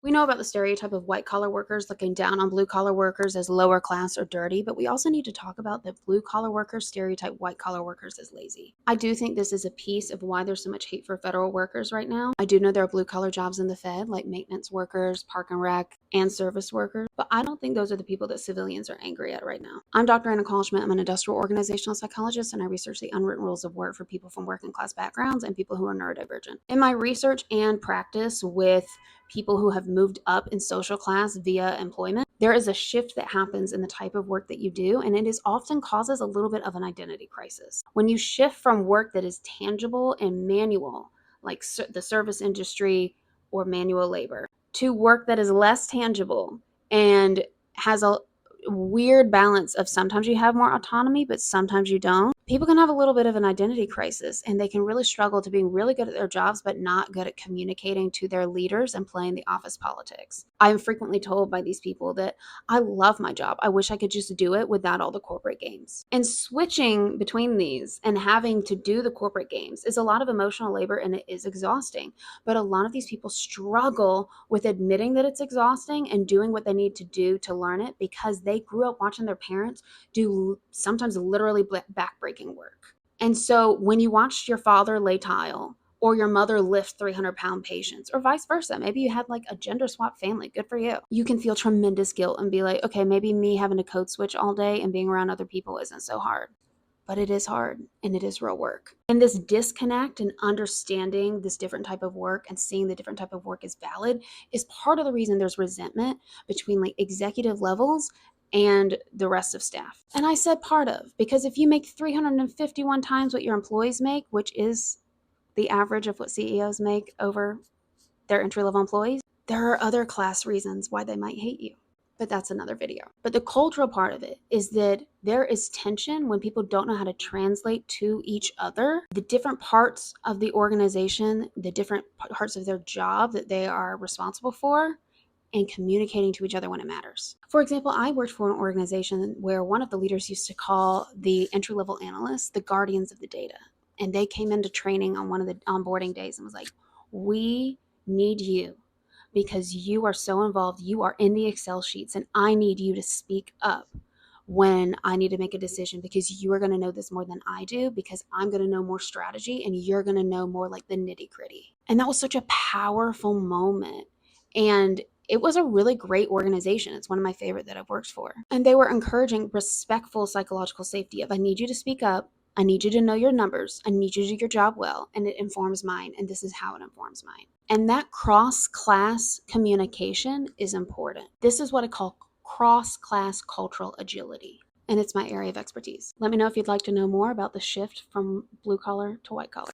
We know about the stereotype of white collar workers looking down on blue collar workers as lower class or dirty, but we also need to talk about that blue collar workers stereotype white collar workers as lazy. I do think this is a piece of why there's so much hate for federal workers right now. I do know there are blue collar jobs in the Fed, like maintenance workers, park and rec, and service workers, but I don't think those are the people that civilians are angry at right now. I'm Dr. Anna Kalschmidt. I'm an industrial organizational psychologist, and I research the unwritten rules of work for people from working class backgrounds and people who are neurodivergent. In my research and practice with people who have moved up in social class via employment, there is a shift that happens in the type of work that you do, and it is often causes a little bit of an identity crisis. When you shift from work that is tangible and manual, like the service industry or manual labor, to work that is less tangible and has a weird balance of sometimes you have more autonomy, but sometimes you don't. People can have a little bit of an identity crisis, and they can really struggle to being really good at their jobs, but not good at communicating to their leaders and playing the office politics. I'm frequently told by these people that I love my job. I wish I could just do it without all the corporate games. And switching between these and having to do the corporate games is a lot of emotional labor, and it is exhausting. But a lot of these people struggle with admitting that it's exhausting and doing what they need to do to learn it because they grew up watching their parents do sometimes literally backbreaking work. And so when you watched your father lay tile or your mother lift 300-pound patients or vice versa, maybe you had like a gender swap family, good for you. You can feel tremendous guilt and be like, okay, maybe me having to code switch all day and being around other people isn't so hard. But it is hard and it is real work. And this disconnect and understanding this different type of work and seeing the different type of work is valid is part of the reason there's resentment between like executive levels and the rest of staff. And I said part of, because if you make 351 times what your employees make, which is the average of what CEOs make over their entry-level employees, there are other class reasons why they might hate you. But that's another video. But the cultural part of it is that there is tension when people don't know how to translate to each other the different parts of the organization, the different parts of their job that they are responsible for, and communicating to each other when it matters. For example, I worked for an organization where one of the leaders used to call the entry-level analysts the guardians of the data. And they came into training on one of the onboarding days and was like, we need you because you are so involved. You are in the Excel sheets, and I need you to speak up when I need to make a decision because you are going to know this more than I do because I'm going to know more strategy and you're going to know more like the nitty gritty. And that was such a powerful moment. And it was a really great organization. It's one of my favorite that I've worked for. And they were encouraging respectful psychological safety of I need you to speak up. I need you to know your numbers. I need you to do your job well. And it informs mine. And this is how it informs mine. And that cross-class communication is important. This is what I call cross-class cultural agility. And it's my area of expertise. Let me know if you'd like to know more about the shift from blue collar to white collar.